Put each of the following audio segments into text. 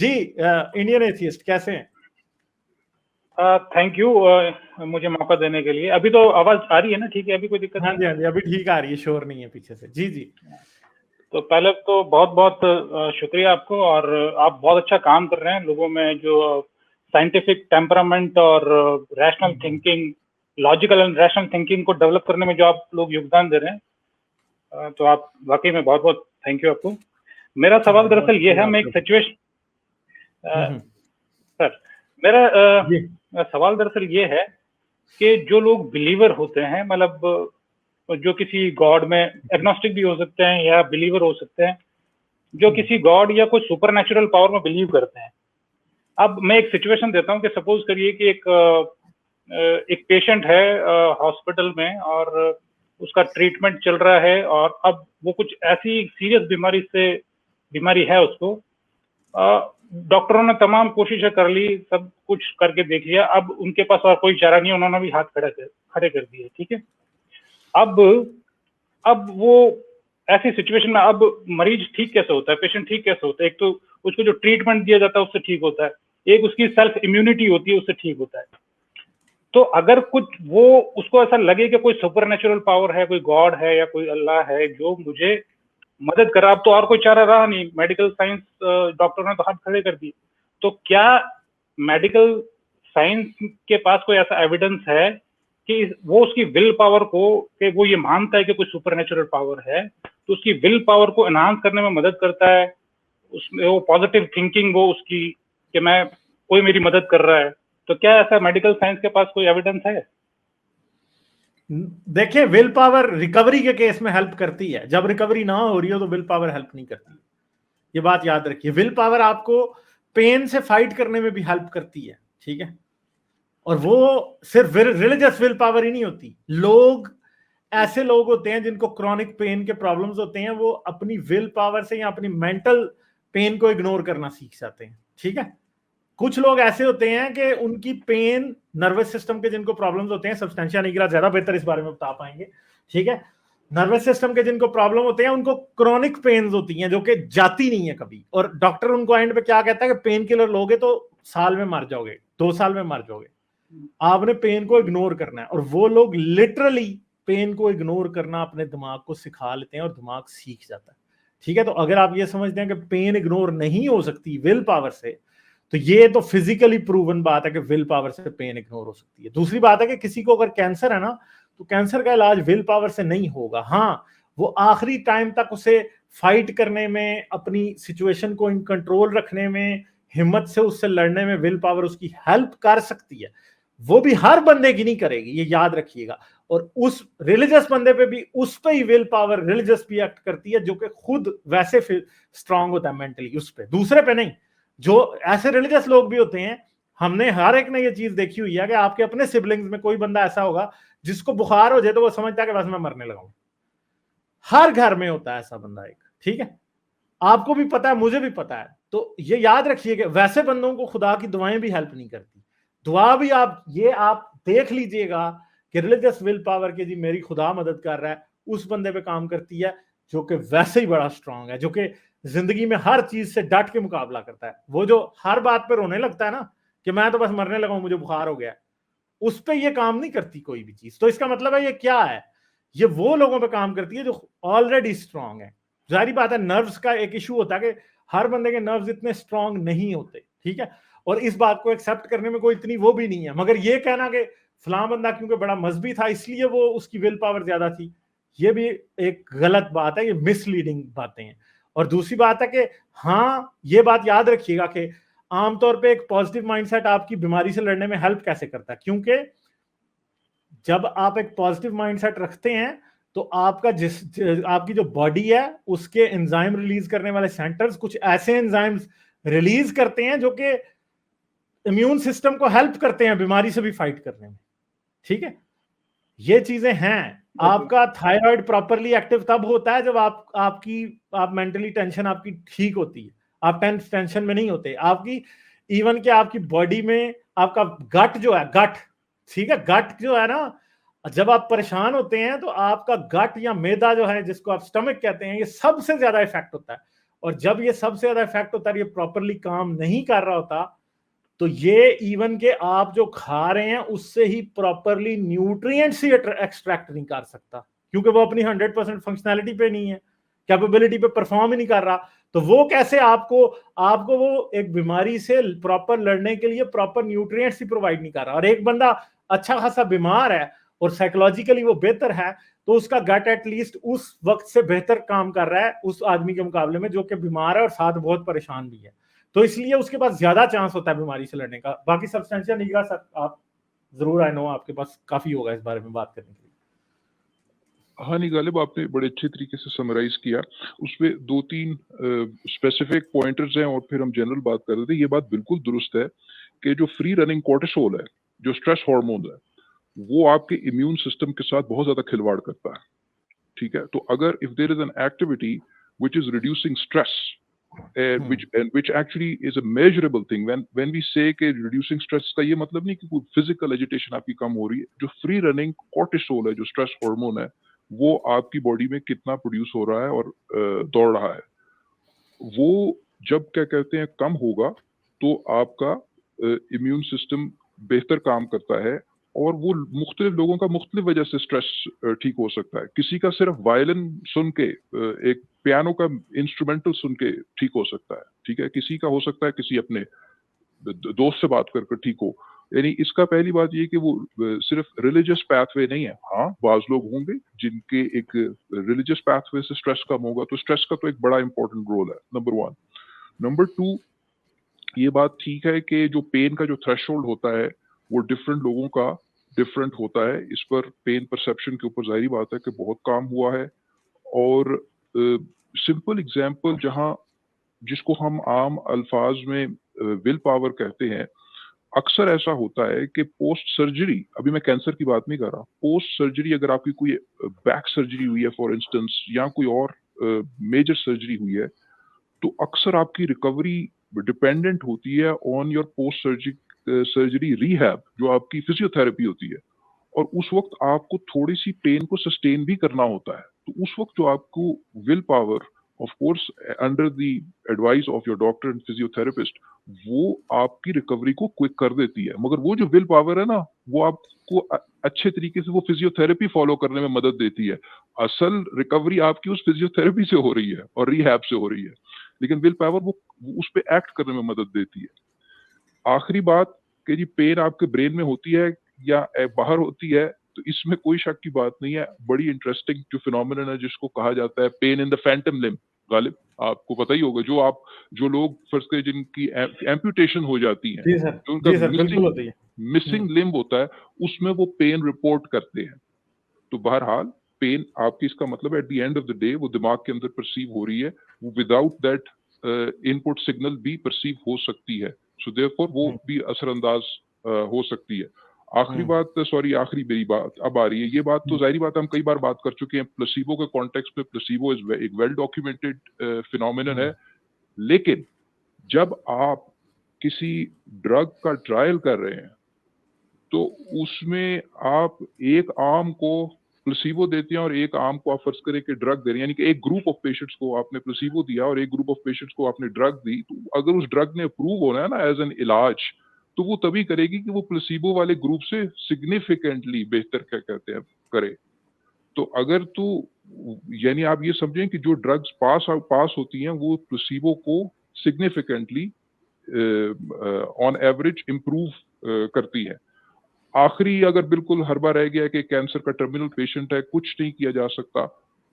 जी Indian atheist कैसे हैं? Thank you मुझे मौका देने के लिए। अभी तो आवाज आ रही है ना? ठीक है, अभी कोई दिक्कत हाँ नहीं जी, है? हाँ जी, अभी ठीक आ रही है, शोर नहीं है पीछे से। जी जी। तो पहले तो बहुत बहुत शुक्रिया आपको, और आप बहुत अच्छा काम कर रहे हैं लोगों में जो साइंटिफिक टेम्परामेंट और rational thinking, logical and rational thinking को डेवलप करने में जो आप लोग योगदान दे रहे हैं, तो आप वाकई में बहुत बहुत थैंक यू आपको। मेरा सवाल दरअसल ये है, मैं एक सिचुएशन सर, मेरा सवाल दरअसल ये है कि जो लोग बिलीवर होते हैं, मतलब जो किसी गॉड में एग्नोस्टिक भी हो सकते हैं या बिलीवर हो सकते हैं, जो किसी गॉड या कोई सुपर नेचुरल पावर में बिलीव करते हैं। अब मैं एक सिचुएशन देता हूँ कि सपोज करिए कि एक पेशेंट है हॉस्पिटल में, और उसका ट्रीटमेंट चल रहा है, और अब वो कुछ ऐसी सीरियस बीमारी है उसको। डॉक्टरों ने तमाम कोशिशें कर ली, सब कुछ करके देख लिया, अब उनके पास और कोई चारा नहीं, उन्होंने भी हाथ खड़े कर दिए। ठीक है, अब वो ऐसी सिचुएशन में अब मरीज ठीक कैसे होता है, पेशेंट ठीक कैसे होता है? एक तो उसको जो ट्रीटमेंट दिया जाता है उससे ठीक होता है, एक उसकी सेल्फ इम्यूनिटी होती है उससे ठीक होता है। तो अगर कुछ वो उसको ऐसा लगे कि कोई सुपर नेचुरल पावर है, कोई गॉड है या कोई अल्लाह है जो मुझे मदद कर रहा, अब तो और कोई चारा रहा नहीं, मेडिकल साइंस डॉक्टर ने तो हाथ खड़े कर दिए, तो क्या मेडिकल साइंस के पास कोई ऐसा एविडेंस है कि वो उसकी विल पावर को, कि वो ये मानता है कि कोई सुपर नेचुरल पावर है, तो उसकी विल पावर को एनहांस करने में मदद करता है, उसमें वो पॉजिटिव थिंकिंग वो उसकी, कि मैं कोई मेरी मदद कर रहा है, तो क्या ऐसा मेडिकल साइंस के पास कोई एविडेंस है? देखिए, विल पावर रिकवरी के केस में हेल्प करती है, जब रिकवरी ना हो रही हो तो विल पावर हेल्प नहीं करती। ये बात याद रखिए, विल पावर आपको पेन से फाइट करने में भी हेल्प करती है, ठीक है। और वो सिर्फ रिलीजियस विल पावर ही नहीं होती। ऐसे लोग होते हैं जिनको क्रॉनिक पेन के प्रॉब्लम्स होते हैं, वो अपनी विल पावर से या अपनी मेंटल पेन को इग्नोर करना सीख जाते हैं, ठीक है। कुछ लोग ऐसे होते हैं कि उनकी पेन, नर्वस सिस्टम के जिनको प्रॉब्लम्स होते हैं, सब्सटेंशिया निग्रा ज्यादा बेहतर इस बारे में बता पाएंगे, ठीक है। नर्वस सिस्टम के जिनको प्रॉब्लम होते हैं उनको क्रॉनिक पेन्स होती हैं जो कि जाती नहीं है कभी, और डॉक्टर उनको एंड पे क्या कहता है कि पेन किलर लोगे तो साल में मर जाओगे, 2 साल में मर जाओगे। आपने पेन को इग्नोर करना है, और वो लोग लिटरली पेन को इग्नोर करना अपने दिमाग को सिखा लेते हैं और दिमाग सीख जाता है, ठीक है। तो अगर आप ये समझते हैं कि पेन इग्नोर नहीं हो सकती विल पावर से, तो ये तो फिजिकली प्रूवन बात है कि विल पावर से पेन इग्नोर हो सकती है। दूसरी बात है कि किसी को अगर कैंसर है ना, तो कैंसर का इलाज विल पावर से नहीं होगा। हाँ, वो आखिरी टाइम तक उसे फाइट करने में, अपनी सिचुएशन को इन कंट्रोल रखने में, हिम्मत से उससे लड़ने में विल पावर उसकी हेल्प कर सकती है। वो भी हर बंदे की नहीं करेगी, ये याद रखिएगा। और उस रिलीजियस बंदे पे भी, उस पे ही विल पावर रिलीजियस भी एक्ट करती है, जो कि खुद वैसे स्ट्रांग होता है मेंटली, उस पे, दूसरे पे नहीं। जो ऐसे रिलीजियस लोग भी होते हैं, हमने हर एक ने ये चीज देखी हुई है कि आपके अपने सिबलिंग्स में कोई बंदा ऐसा होगा जिसको बुखार हो जाए तो वो समझता है कि बस मैं मरने लगा हूं। हर घर में होता है ऐसा बंदा एक, ठीक है। आपको भी पता है, मुझे भी पता है। तो ये याद रखिए कि वैसे बंदों को खुदा की दुआएं भी हेल्प नहीं करती। दुआ भी आप देख लीजिएगा कि रिलीजियस विल पावर के जी मेरी खुदा मदद कर रहा है, उस बंदे पे काम करती है जो कि वैसे ही बड़ा स्ट्रांग है, जो कि जिंदगी में हर चीज से डट के मुकाबला करता है। वो जो हर बात पे रोने लगता है ना कि मैं तो बस मरने लगा हूं, मुझे बुखार हो गया, उस पर ये काम नहीं करती कोई भी चीज। तो इसका मतलब है ये क्या है, ये वो लोगों पे काम करती है जो ऑलरेडी स्ट्रांग है। जाहिर बात है, नर्व्स का एक इशू होता है कि हर बंदे के नर्व्स इतने स्ट्रांग नहीं होते, ठीक है। और इस बात को एक्सेप्ट करने में कोई इतनी वो भी नहीं है। मगर ये कहना कि फलां बंदा क्योंकि बड़ा मजहबी था इसलिए वो उसकी विल पावर ज्यादा थी, ये भी एक गलत बात है, ये मिसलीडिंग बातें हैं। और दूसरी बात है कि हाँ, ये बात याद रखिएगा कि आमतौर पे एक पॉजिटिव माइंडसेट आपकी बीमारी से लड़ने में हेल्प कैसे करता है, क्योंकि जब आप एक पॉजिटिव माइंडसेट रखते हैं तो आपकी जो बॉडी है उसके एंजाइम रिलीज करने वाले सेंटर्स कुछ ऐसे एंजाइम्स रिलीज करते हैं जो कि इम्यून सिस्टम को हेल्प करते हैं बीमारी से भी फाइट करने में, ठीक है। ये चीजें हैं। आपका थायराइड प्रॉपरली एक्टिव तब होता है जब आप मेंटली टेंशन आपकी ठीक होती है। आप टेंशन में नहीं होते। आपकी इवन के आपकी बॉडी में आपका गट जो है, गट, ठीक है, गट जो है ना, जब आप परेशान होते हैं तो आपका गट या मैदा जो है, जिसको आप स्टमक कहते हैं, ये सबसे ज्यादा इफेक्ट होता है। और जब ये सबसे ज्यादा इफेक्ट होता है, ये प्रॉपरली काम नहीं कर रहा होता, तो ये इवन के आप जो खा रहे हैं उससे ही प्रॉपरली न्यूट्रिएंट्स ही एक्सट्रैक्ट नहीं कर सकता, क्योंकि वो अपनी 100% फंक्शनैलिटी पे नहीं है, कैपेबिलिटी पे परफॉर्म ही नहीं कर रहा। तो वो कैसे आपको वो एक बीमारी से प्रॉपर लड़ने के लिए प्रॉपर न्यूट्रिएंट्स ही प्रोवाइड नहीं कर रहा। और एक बंदा अच्छा खासा बीमार है और साइकोलॉजिकली वो बेहतर है, तो उसका गट एटलीस्ट उस वक्त से बेहतर काम कर रहा है उस आदमी के मुकाबले में जो कि बीमार है और साथ बहुत परेशान भी है। तो इसलिए उसके पास ज्यादा चांस होता है बीमारी से लड़ने का। बाकी सब्सटेंशियल निगरानी सर आप जरूर, आई नो आपके पास काफी होगा इस बारे में बात करने के लिए। हाँ नहीं गालिब, आपने बड़े अच्छे तरीके से समराइज किया। उसमें 2-3 स्पेसिफिक पॉइंटर्स हैं और फिर हम जनरल बात कर रहे थे। ये बात बिल्कुल दुरुस्त है कि जो फ्री रनिंग कोर्टिसोल है, जो स्ट्रेस हार्मोन है, वो आपके इम्यून सिस्टम के साथ बहुत ज्यादा खिलवाड़ करता है। ठीक है, तो अगर if there is an activity which is reducing stress, which actually is a measurable thing, when we say कि reducing stress का ये मतलब नहीं कि कोई physical agitation आपकी कम हो रही है। जो free running cortisol है, जो stress hormone है, वो आपकी बॉडी में कितना प्रोड्यूस हो रहा है और दौड़ रहा है, वो जब क्या कहते हैं कम होगा तो आपका इम्यून सिस्टम बेहतर काम करता है और वो मुख्तलिफ लोगों का मुख्तलिफ वजह से स्ट्रेस ठीक हो सकता है। किसी का सिर्फ वायलिन सुन के, एक पियानो का इंस्ट्रूमेंटल सुन के ठीक हो सकता है। ठीक है, किसी का हो सकता है किसी अपने दोस्त से बात कर ठीक हो। यानी इसका पहली बात ये कि वो सिर्फ रिलीजियस पाथवे नहीं है। हाँ, बाज लोग होंगे जिनके एक रिलीजियस पाथवे से स्ट्रेस कम होगा, तो स्ट्रेस का तो एक बड़ा इंपॉर्टेंट रोल है, नंबर 1। नंबर 2, ये बात ठीक है कि जो पेन का जो थ्रेशोल्ड होता है वो डिफरेंट लोगों का डिफरेंट होता है। इस पर पेन परसेप्शन के ऊपर जाहिर बात है कि बहुत काम हुआ है। और सिंपल एग्जांपल जहां जिसको हम आम अल्फाज में विल पावर कहते हैं, अक्सर ऐसा होता है कि पोस्ट सर्जरी, अभी मैं कैंसर की बात नहीं कर रहा, पोस्ट सर्जरी अगर आपकी कोई बैक सर्जरी हुई है फॉर इंस्टेंस, या कोई और मेजर सर्जरी हुई है, तो अक्सर आपकी रिकवरी डिपेंडेंट होती है on your post surgery rehab, जो आपकी फिजियोथेरेपी होती है। और उस वक्त आपको थोड़ी सी पेन को सस्टेन भी करना होता है। तो उस वक्त जो आपको will power, of course under the advice of your doctor and physiotherapist, वो आपकी रिकवरी को क्विक कर देती है। मगर वो जो विल पावर है ना, वो आपको अच्छे तरीके से वो फिजियोथेरेपी फॉलो करने में मदद देती है। असल रिकवरी आपकी उस फिजियोथेरेपी से हो रही है और रिहैब से हो रही है, लेकिन विल पावर वो उस पर एक्ट करने में मदद देती है। आखिरी बात कि जी पेन आपके ब्रेन में होती है या बाहर होती है, तो इसमें कोई शक की बात नहीं है। बड़ी इंटरेस्टिंग जो फिनोमिनन है जिसको कहा जाता है pain in the Phantom limb, Ghalib आपको पता ही होगा। जो लोग फर्स्ट के जिनकी एम्पुटेशन हो जाती है, जो उनका मिसिंग लिम्ब होता है, उसमें वो पेन रिपोर्ट करते हैं। तो बहरहाल पेन आपकी, इसका मतलब at the end of the day वो दिमाग के अंदर परसीव हो रही है, वो विदाउट दैट इनपुट सिग्नल भी परसीव हो सकती है। सो देयरफॉर वो भी असरअंदाज हो सकती है। आखिरी बात, सॉरी आखिरी मेरी बात अब आ रही है। ये बात तो जाहिर बात हम कई बार बात कर चुके हैं प्लेसिबो के कॉन्टेक्स्ट में। प्लेसिबो इज एक वेल डॉक्यूमेंटेड फिनोमिनन है, लेकिन जब आप किसी ड्रग का ट्रायल कर रहे हैं तो उसमें आप एक आर्म को प्लेसिबो देते हैं और एक आर्म को आप फर्ज करें कि ड्रग दे रहे हैं। यानी कि एक ग्रुप ऑफ पेशेंट्स को आपने प्लेसिबो दिया और एक ग्रुप ऑफ पेशेंट्स को आपने ड्रग दी। तो अगर उस ड्रग ने अप्रूव होना है ना एज एन इलाज, तो वो तभी करेगी कि वो प्लेसिबो वाले ग्रुप से सिग्निफिकेंटली बेहतर क्या कहते हैं करे। तो अगर तो यानी आप ये समझें कि जो ड्रग्स पास होती हैं वो प्लेसिबो को सिग्निफिकेंटली ऑन एवरेज इम्प्रूव करती है। आखिरी अगर बिल्कुल हरबा रह गया कि कैंसर का टर्मिनल पेशेंट है, कुछ नहीं किया जा सकता,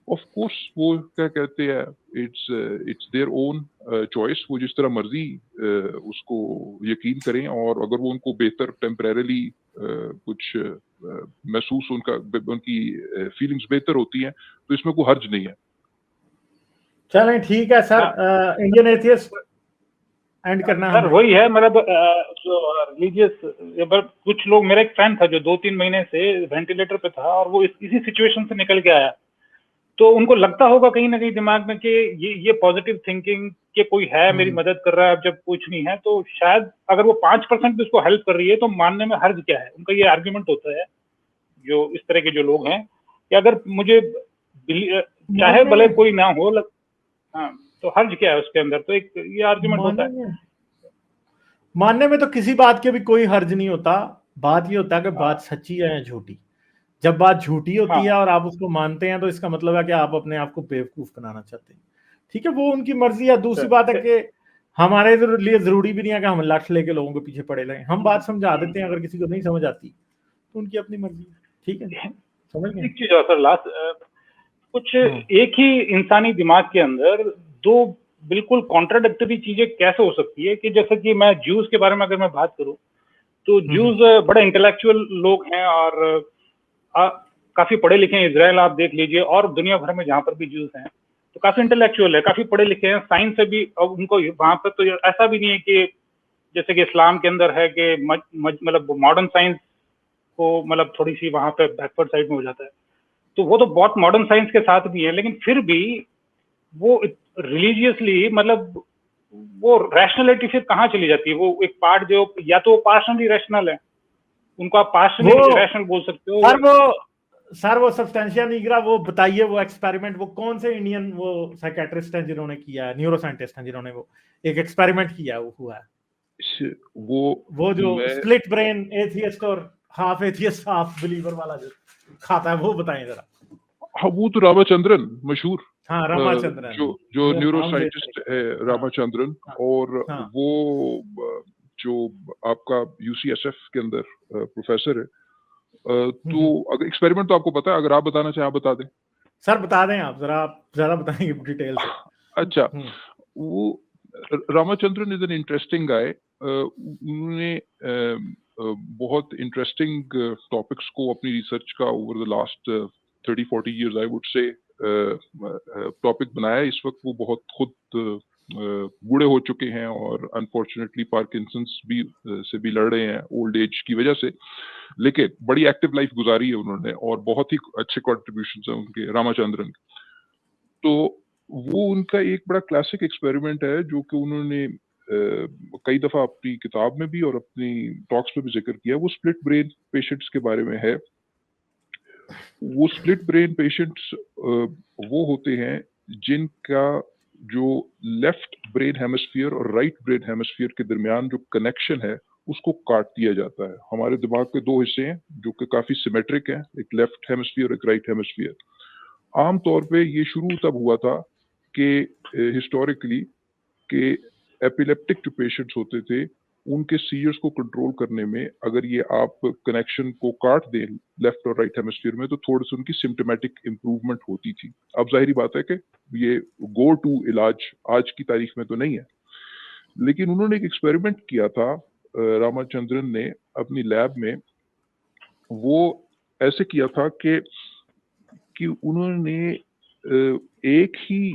ऑफ कोर्स वो क्या कहते हैं, इट्स देयर ओन चॉइस, वो जिस तरह मर्जी उसको यकीन करें। और अगर वो उनको बेहतर टेम्परेरली कुछ महसूस उनकी फीलिंग्स बेहतर होती हैं, तो इसमें कोई हर्ज नहीं है। चलें ठीक है सर, इंडियन एथियस्ट एंड करना सर वही है, मतलब जो रिलीजियस, कुछ लोग, मेरा एक फ्रेंड था जो 2-3 महीने से वेंटिलेटर पे था और वो इसी सिचुएशन से निकल के आया। तो उनको लगता होगा कहीं ना कहीं दिमाग में कि ये पॉजिटिव थिंकिंग कि कोई है मेरी मदद कर रहा है, अब जब कुछ नहीं है तो शायद अगर वो 5% भी उसको हेल्प कर रही है तो मानने में हर्ज क्या है। उनका ये आर्ग्यूमेंट होता है, जो इस तरह के जो लोग हैं, कि अगर मुझे चाहे भले कोई ना हो, हाँ तो हर्ज क्या है उसके अंदर? तो एक ये आर्गुमेंट होता है। मानने में तो किसी बात के भी कोई हर्ज नहीं होता। बात ये होता है कि बात सच्ची है या झूठी। जब बात झूठी होती है हाँ और आप उसको मानते हैं तो इसका मतलब है कि आप अपने आप को बेवकूफ बनाना चाहते हैं। ठीक है, वो उनकी मर्जी है। दूसरी बात है कि हमारे लिए जरूरी भी नहीं है कि हम लाठ लेके लोगों के पीछे पड़े रहें। हम बात समझा देते हैं, अगर किसी को नहीं समझ आती तो उनकी अपनी मर्जी है। ठीक है, समझ गए? एक चीज और सर, लास्ट कुछ एक ही इंसानी दिमाग के अंदर दो बिल्कुल कॉन्ट्राडिक्टरी चीजें कैसे हो सकती है? कि जैसे कि मैं ज्यूज के बारे में अगर मैं बात करूं तो ज्यूज बड़े इंटेलेक्चुअल लोग हैं और काफी पढ़े लिखे हैं। इजराइल आप देख लीजिए और दुनिया भर में जहां पर भी ज्यूज हैं तो काफी इंटेलेक्चुअल है, काफी पढ़े लिखे हैं, साइंस से भी। अब उनको वहां पर तो ऐसा भी नहीं है कि जैसे कि इस्लाम के अंदर है कि मतलब मॉडर्न साइंस को मतलब थोड़ी सी वहां पे बैकवर्ड साइड में हो जाता है। तो वो तो बहुत मॉडर्न साइंस के साथ भी है, लेकिन फिर भी वो रिलीजियसली मतलब वो रैशनलिटी फिर कहाँ चली जाती है? वो एक पार्ट जो या तो वो पार्शनली रैशनल है, उनको आप पार्शनली रैशनल बोल सकते हो। सर वो सब्सटेंशिया निग्रा, वो बताइए वो एक्सपेरिमेंट वो कौन से इंडियन वो साइकेट्रिस्ट हैं जिन्होंने किया है, न्यूरो साइंटिस्ट हैं जिन्होंने वो एक एक्सपेरिमेंट किया है, वो हुआ है वो जो स्प्लिट ब्रेन एथियस्ट और हाफ एथियस्ट हाफ बिलीवर वाला जो खाता है, वो बताएं जरा। हाँ, वो तो रामाचंद्रन मशहूर, हाँ रामाचंद्रन, जो न्यूरो साइंटिस्ट है रामाचंद्रन। और वो जो आपका यूसीएसएफ के अंदर प्रोफेसर है। तो अगर एक्सपेरिमेंट तो आपको पता है, अगर आप बताना चाहें आप बता दें। सर बता दें आप जरा, आप ज्यादा बताएंगे डिटेल से। अच्छा, वो रामाचंद्रन इज एन इंटरेस्टिंग गाय। उन्होंने बहुत इंटरेस्टिंग टॉपिक्स को अपनी रिसर्च का over the last 30-40 years I would say topic बनाया। इस वक्त वो बहुत खुद बूढ़े हो चुके हैं और अनफॉर्चुनेटली पार्किंसंस भी से भी लड़ रहे हैं ओल्ड एज की वजह से, लेकिन बड़ी एक्टिव लाइफ गुजारी है उन्होंने और बहुत ही अच्छे कॉन्ट्रीब्यूशंस हैं उनके, रामाचंद्रन। तो वो उनका एक बड़ा क्लासिक एक्सपेरिमेंट है जो कि उन्होंने कई दफा अपनी किताब में भी और अपनी टॉक्स में भी जिक्र किया। वो स्प्लिट ब्रेन पेशेंट्स के बारे में है। वो स्प्लिट ब्रेन पेशेंट्स वो होते हैं जिनका जो लेफ्ट ब्रेन हेमिस्फीयर और राइट ब्रेन हेमिस्फीयर के दरमियान जो कनेक्शन है उसको काट दिया जाता है। हमारे दिमाग के दो हिस्से हैं जो कि काफी सिमेट्रिक हैं, एक लेफ्ट हेमिस्फीयर एक राइट हेमिस्फीयर। आमतौर पे ये शुरू तब हुआ था कि हिस्टोरिकली के एपिलेप्टिक जो पेशेंट्स होते थे उनके सीजर्स को कंट्रोल करने में अगर ये आप कनेक्शन को काट दें लेफ्ट और राइट हेमिस्फीयर में तो थोड़ी सी उनकी सिम्टोमेटिक इंप्रूवमेंट होती थी। अब जाहिर बात है कि ये गो टू इलाज आज की तारीख में तो नहीं है, लेकिन उन्होंने एक एक्सपेरिमेंट किया था रामाचंद्रन ने अपनी लैब में। वो ऐसे किया था कि उन्होंने एक ही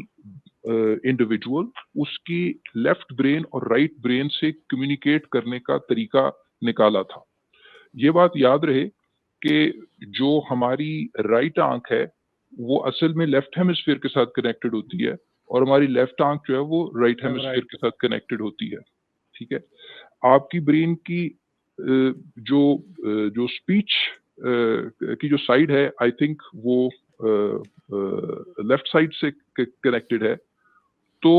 इंडिविजुअल उसकी लेफ्ट ब्रेन और राइट ब्रेन से कम्युनिकेट करने का तरीका निकाला था। ये बात याद रहे कि जो हमारी राइट आंख है वो असल में लेफ्ट हेमिस्फीयर के साथ कनेक्टेड होती है और हमारी लेफ्ट आंख जो है वो राइट हेमिस्फीयर के साथ कनेक्टेड होती है। ठीक है, आपकी ब्रेन की जो स्पीच की जो साइड है आई थिंक वो लेफ्ट साइड से कनेक्टेड है। तो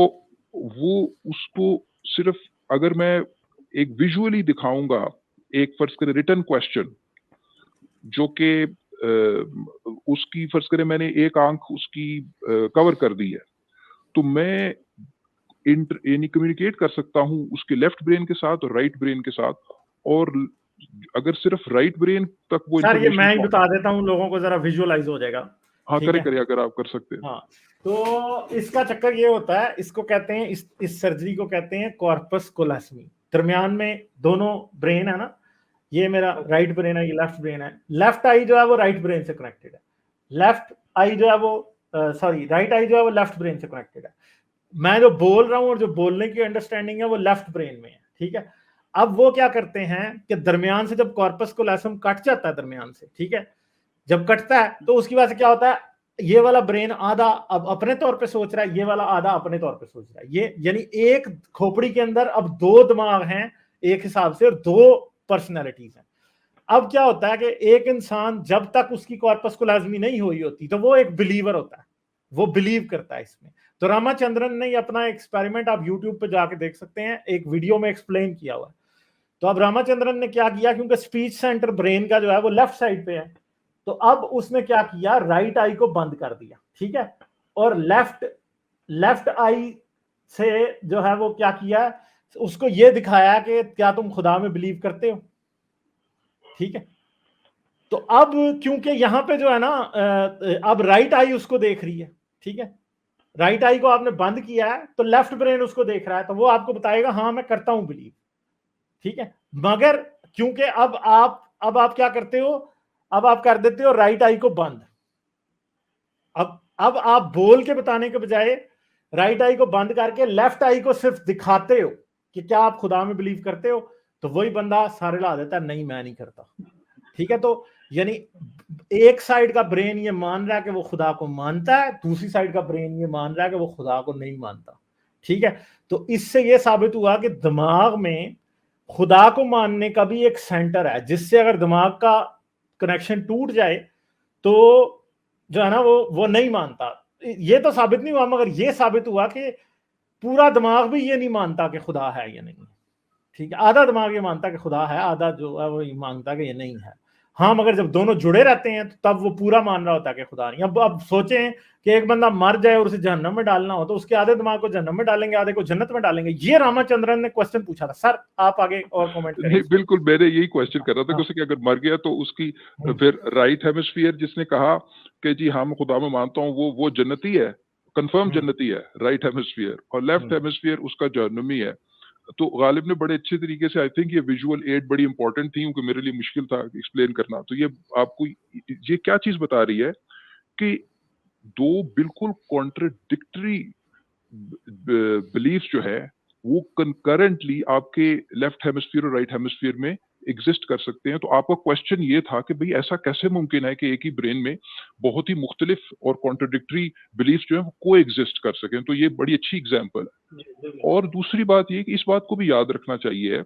वो उसको सिर्फ अगर मैं एक विजुअली दिखाऊंगा, एक फर्ज करें रिटन क्वेश्चन जो कि उसकी फर्ज करें मैंने एक आंख उसकी कवर कर दी है, तो मैं यानी कम्युनिकेट कर सकता हूं उसके लेफ्ट ब्रेन के साथ और राइट ब्रेन के साथ। और अगर सिर्फ राइट ब्रेन तक वो सर ये मैं ही बता देता हूं लोगों को, जरा विजुअलाइज हो जाएगा। हाँ करे अगर आप कर सकते हैं। हाँ, तो इसका चक्कर ये होता है, इसको कहते हैं इस सर्जरी को कहते हैं कॉर्पस कोलेस्मी। दरमियान में दोनों ब्रेन है ना, ये मेरा राइट ब्रेन है, ये लेफ्ट ब्रेन है। लेफ्ट आई जो है वो राइट ब्रेन से कनेक्टेड है, लेफ्ट आई जो है वो राइट आई जो है वो लेफ्ट ब्रेन से कनेक्टेड है। मैं जो बोल रहा हूं और जो बोलने की अंडरस्टैंडिंग है वो लेफ्ट ब्रेन में है। ठीक है, अब वो क्या करते हैं कि दरमियान से जब कॉर्पस कोलेस्म कट जाता है दरमियान से, ठीक है, जब कटता है तो उसकी वजह से क्या होता है, ये वाला ब्रेन आधा अब अपने तौर पे सोच रहा है, ये वाला आधा अपने तौर पे सोच रहा है। ये यानी एक खोपड़ी के अंदर अब दो दिमाग हैं एक हिसाब से और दो पर्सनैलिटीज हैं। अब क्या होता है कि एक इंसान जब तक उसकी कॉर्पस कोलेस्मी नहीं हुई होती तो वो एक बिलीवर होता है, वो बिलीव करता है इसमें। तो रामाचंद्रन ने ये अपना एक्सपेरिमेंट आप यूट्यूब पे जाके देख सकते हैं, एक वीडियो में एक्सप्लेन किया हुआ है। तो अब रामाचंद्रन ने क्या किया, क्योंकि स्पीच सेंटर ब्रेन का जो है वो लेफ्ट साइड पे है, तो अब उसने क्या किया, राइट आई को बंद कर दिया, ठीक है, और लेफ्ट आई से जो है वो क्या किया, उसको ये दिखाया कि क्या तुम खुदा में बिलीव करते हो, ठीक है। तो अब क्योंकि यहां पे जो है ना अब राइट आई उसको देख रही है, ठीक है, राइट आई को आपने बंद किया है तो लेफ्ट ब्रेन उसको देख रहा है, तो वो आपको बताएगा हाँ मैं करता हूं बिलीव, ठीक है। मगर क्योंकि अब आप क्या करते हो, अब आप कर देते हो राइट आई को बंद। अब आप बोल के बताने के बजाय राइट आई को बंद करके लेफ्ट आई को सिर्फ दिखाते हो कि क्या आप खुदा में बिलीव करते हो, तो वही बंदा सारे ला देता है नहीं मैं नहीं करता, ठीक है। तो यानी एक साइड का ब्रेन ये मान रहा है कि वो खुदा को मानता है, दूसरी साइड का ब्रेन ये मान रहा है कि वो खुदा को नहीं मानता, ठीक है। तो इससे ये साबित हुआ कि दिमाग में खुदा को मानने का भी एक सेंटर है, जिससे अगर दिमाग का कनेक्शन टूट जाए तो जो है ना वो नहीं मानता। ये तो साबित नहीं हुआ, मगर ये साबित हुआ कि पूरा दिमाग भी ये नहीं मानता कि खुदा है या नहीं, ठीक है। आधा दिमाग ये मानता कि खुदा है, आधा जो है वो ये मानता कि ये नहीं है। हाँ, मगर जब दोनों जुड़े रहते हैं तो तब वो पूरा मान रहा होता है कि खुदा नहीं। अब सोचें कि एक बंदा मर जाए और उसे जहन्नम में डालना हो, तो उसके आधे दिमाग को जहन्नम में डालेंगे, आधे को जन्नत में डालेंगे। ये रामाचंद्रन ने क्वेश्चन पूछा था। सर आप आगे और कमेंट करें। नहीं, बिल्कुल मैंने यही क्वेश्चन कर रहा था कि अगर मर गया तो उसकी फिर राइट हेमिस्फीयर जिसने कहा कि जी हाँ मैं खुदा में मानता हूँ वो जन्नती है, कंफर्म जन्नती है राइट हेमिस्फीयर, और लेफ्ट हेमिस्फीयर उसका जहन्नमी है। तो गालिब ने बड़े अच्छे तरीके से, आई थिंक ये विजुअल एड बड़ी इंपॉर्टेंट थी क्योंकि मेरे लिए मुश्किल था एक्सप्लेन करना। तो ये आपको ये क्या चीज बता रही है कि दो बिल्कुल कॉन्ट्रडिक्टरी बिलीफ्स जो है वो कंकरेंटली आपके लेफ्ट हेमिस्फीयर और राइट हेमिस्फीयर में एग्जिस्ट कर सकते हैं। तो आपका क्वेश्चन ये था कि भाई ऐसा कैसे मुमकिन है कि एक ही ब्रेन में बहुत ही मुख्तलिफ और कॉन्ट्रडिक्टरी बिलीफ्स जो है वो को एग्जिस्ट कर सकें। तो ये बड़ी अच्छी एग्जाम्पल है। और दूसरी बात ये कि इस बात को भी याद रखना चाहिए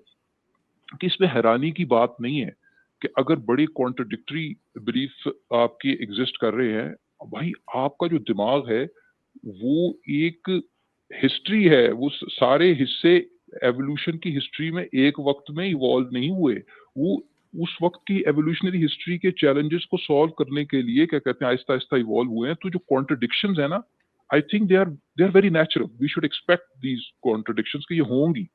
कि इसमें हैरानी की बात नहीं है कि अगर बड़े कॉन्ट्रडिक्टरी बिलीफ आपके एग्जिस्ट कर रहे हैं, भाई आपका जो दिमाग है वो एक हिस्ट्री है, वो सारे हिस्से एवोल्यूशन की हिस्ट्री में एक वक्त में इवॉल्व नहीं हुए, वो उस वक्त की एवोल्यूशनरी हिस्ट्री के चैलेंजेस को सॉल्व करने के लिए क्या कहते हैं आहिस्ता आहिस्ता इवॉल्व हुए हैं। तो जो कॉन्ट्रडिक्शंस है ना, I think they are very natural, we should expect these contradictions कि ये होंगी।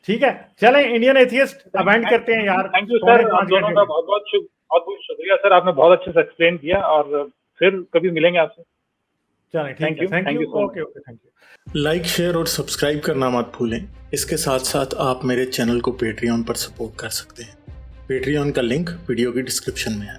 ठीक है, चलें इंडियन एथियस्ट अबेंड करते हैं यार। थैंक यू सर, आप दोनों का बहुत बहुत शुक्रिया सर, आपने बहुत अच्छे से एक्सप्लेन किया और फिर कभी मिलेंगे आपसे। चलें, thank you. Okay, thank you. Like, share और सब्सक्राइब करना मत भूलें। इसके साथ साथ आप मेरे चैनल को पेट्रियन पर सपोर्ट कर सकते हैं। पेट्रियन का लिंक वीडियो की डिस्क्रिप्शन में है।